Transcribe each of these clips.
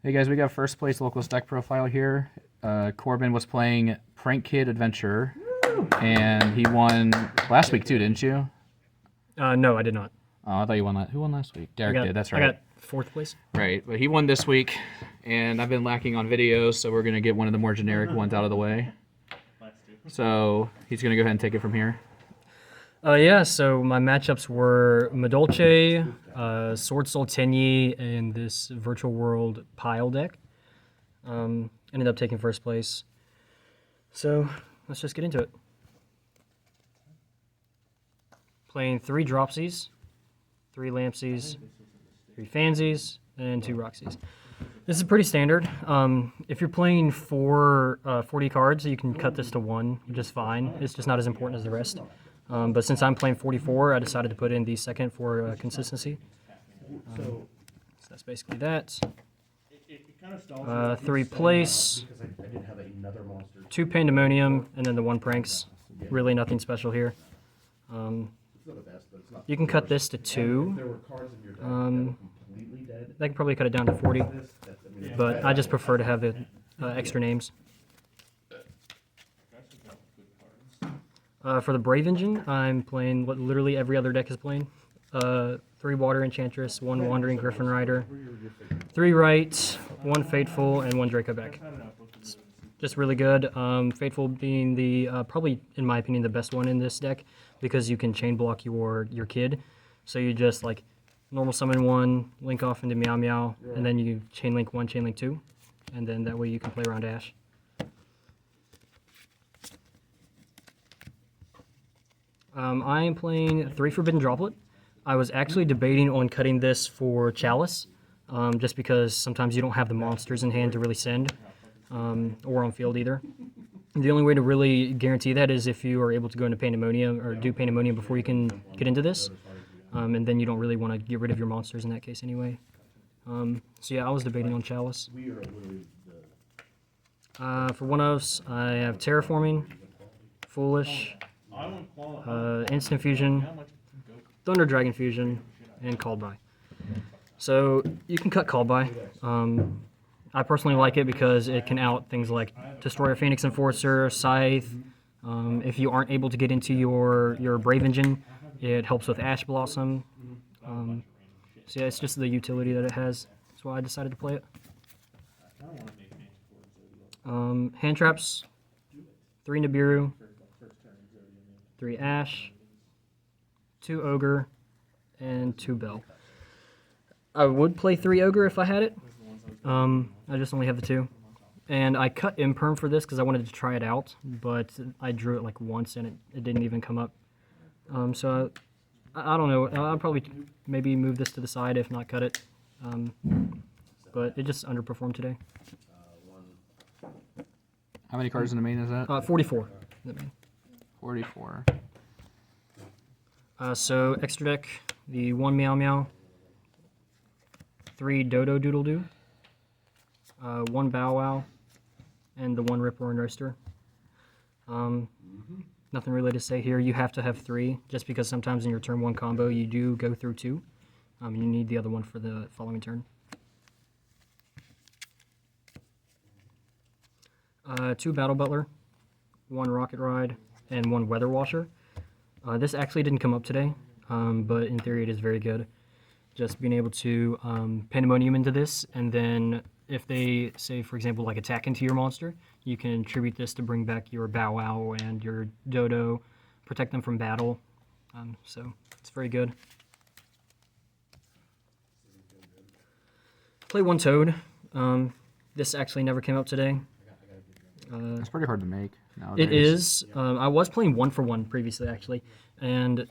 Hey guys, we got first place local deck profile here. Corbin was playing Prank Kid Adventure, and he won last week too, didn't you? No, I did not. Oh, I thought you won that. Who won last week? Derek did. That's right. I got 4th place. Right, but he won this week, and I've been lacking on videos, so we're gonna get one of the more generic ones out of the way. So he's gonna go ahead and take it from here. Yeah, so my matchups were Madolche, Sword Soul Tenyi, and this Virtual World Pile deck. Ended up taking first place. So let's just get into it. Playing 3 Dropsies, 3 Lampsies, 3 Fansies, and 2 Roxies. This is pretty standard. If you're playing 40 cards, you can cut this to 1 just fine. It's just not as important as the rest. But since I'm playing 44, I decided to put in the second for consistency. So that's basically that. 3 Place, 2 Pandemonium, and then the 1 Pranks. Really nothing special here. You can cut this to 2. I can probably cut it down to 40, but I just prefer to have the extra names. For the Brave Engine, I'm playing what literally every other deck is playing. 3 Water Enchantress, 1 Wandering Griffin Rider, 3 Right, 1 Fateful, and 1 Draco Back. It's just really good. Fateful being the, probably, in my opinion, the best one in this deck, because you can chain block your kid. So you just, like, normal summon 1, link off into Meow Meow, and then you chain link 1, chain link 2, and then that way you can play around Ash. I am playing 3 Forbidden Droplet. I was actually debating on cutting this for Chalice, just because sometimes you don't have the monsters in hand to really send, or on field either. The only way to really guarantee that is if you are able to go into Pandemonium, or do Pandemonium before you can get into this, and then you don't really want to get rid of your monsters in that case anyway. So yeah, I was debating on Chalice. For one-ofs, I have Terraforming, Foolish, Instant Fusion, Thunder Dragon Fusion, and Called By. So you can cut Called By. I personally like it because it can out things like Destroyer Phoenix Enforcer, Scythe. If you aren't able to get into your Brave Engine, it helps with Ash Blossom. So yeah, it's just the utility that it has. That's why I decided to play it. Hand traps, 3 Nibiru, 3 Ash, 2 Ogre, and 2 Bell. I would play 3 Ogre if I had it. I just only have the 2. And I cut Imperm for this because I wanted to try it out, but I drew it like once and it didn't even come up. So I don't know. I'll probably maybe move this to the side if not cut it. But it just underperformed today. How many cards in the main is that? 44. 44. So extra deck, the 1 Meow Meow, 3 Dodo Doodle Doo, 1 Bow Wow, and the 1 Rip Roaring Roaster. Nothing really to say here. You have to have 3, just because sometimes in your turn 1 combo you do go through 2. You need the other one for the following turn. 2 Battle Butler, 1 Rocket Ride, and 1 Weather Washer. This actually didn't come up today, but in theory it is very good. Just being able to Pandemonium into this, and then if they, say, for example, like attack into your monster, you can tribute this to bring back your Bow Wow and your Dodo, protect them from battle. So it's very good. Play 1 Toad. This actually never came up today. It's pretty hard to make nowadays. It is. I was playing 1 for 1 previously, actually, and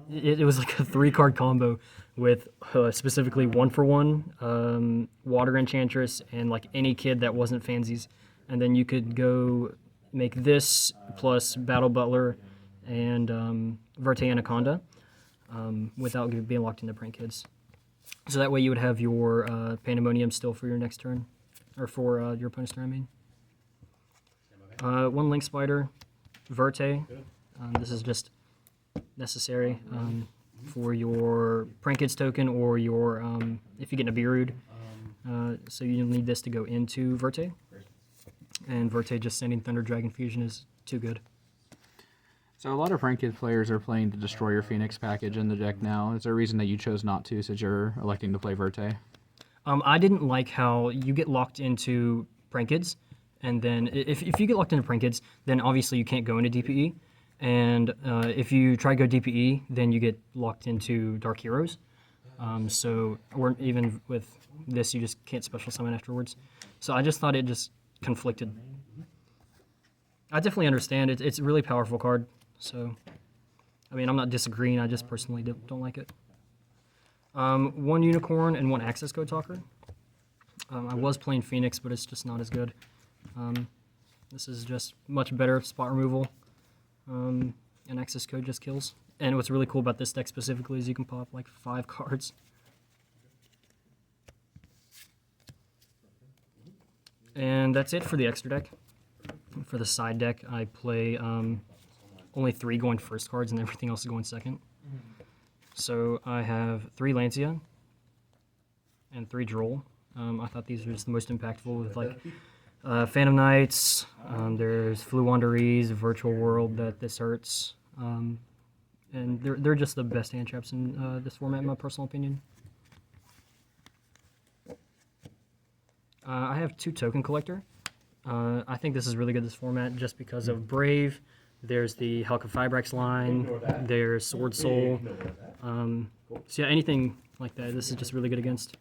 it was like a 3-card combo with specifically 1 for 1, Water Enchantress, and like any kid that wasn't Fansies. And then you could go make this plus Battle Butler and Verte Anaconda without being locked into Prank Kids. So that way you would have your Pandemonium still for your next turn, or for your opponent's turn, I mean. 1 Link Spider, Verte. This is just necessary for your Prank Kids token, or your if you get Nibiru'd. So you'll need this to go into Verte. And Verte just sending Thunder Dragon Fusion is too good. So a lot of Prank Kid players are playing the Destroyer Phoenix package in the deck now. Is there a reason that you chose not to, since you're electing to play Verte? I didn't like how you get locked into Prank Kids, and then if you get locked into Prank Kids, then obviously you can't go into DPE. And if you try to go DPE, then you get locked into Dark Heroes. Or even with this, you just can't special summon afterwards. So I just thought it just conflicted. I definitely understand it. It's a really powerful card. So, I mean, I'm not disagreeing. I just personally don't like it. One Unicorn and one Access Code Talker. I was playing Phoenix, but it's just not as good. This is just much better spot removal. And Access Code just kills. And what's really cool about this deck specifically is you can pop like 5 cards. And that's it for the extra deck. For the side deck, I play only 3 going first cards and everything else is going second. So I have 3 Lancia and 3 Droll. I thought these were just the most impactful with like Phantom Knights, there's Flu Wanderees, Virtual World that this hurts. And they're just the best hand traps in this format in my personal opinion. I have 2 Token Collector. I think this is really good this format just because of Brave. There's the Helka Fibrax line. There's Sword Soul. So yeah, anything like that, this is just really good against.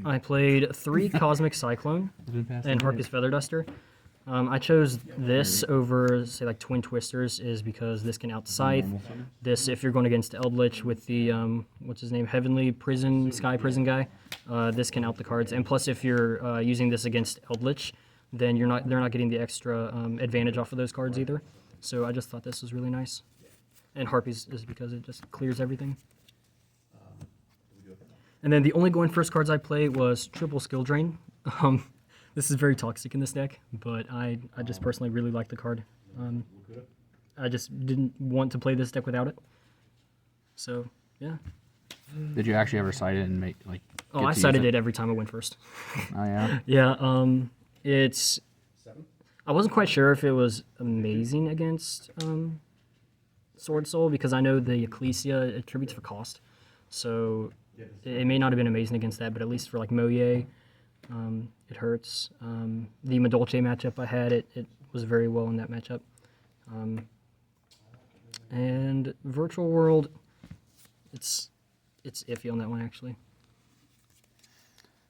I played 3 Cosmic Cyclone and Harpy's Feather Duster. I chose this over, say, like Twin Twisters, is because this can out Scythe. This, if you're going against Eldritch with the, what's his name, Heavenly Prison, Sky Prison guy, this can out the cards. And plus, if you're using this against Eldritch, then they're not getting the extra advantage off of those cards either. So I just thought this was really nice. And Harpies is because it just clears everything. And then the only going first cards I played was Triple Skill Drain. This is very toxic in this deck, but I just personally really like the card. I just didn't want to play this deck without it. So, yeah. Did you actually ever cite it and make like? Oh, I cited it every time I went first. Oh yeah. Yeah. It's. I wasn't quite sure if it was amazing against Sword Soul because I know the Ecclesia attributes for cost, so it may not have been amazing against that, but at least for like Moye, it hurts. The Madolche matchup I had, it was very well in that matchup. And Virtual World, it's iffy on that one actually.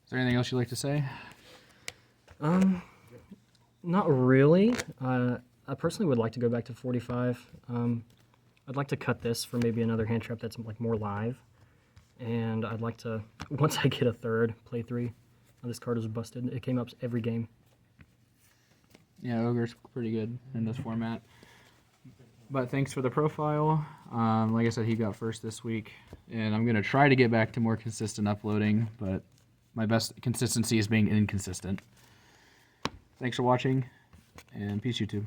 Is there anything else you'd like to say? Not really. I personally would like to go back to 45. I'd like to cut this for maybe another hand trap that's like more live. And I'd like to, once I get a third, play 3. This card was busted. It came up every game. Yeah, Ogre's pretty good in this format. But thanks for the profile. Like I said, he got first this week. And I'm going to try to get back to more consistent uploading, but my best consistency is being inconsistent. Thanks for watching, and peace, YouTube.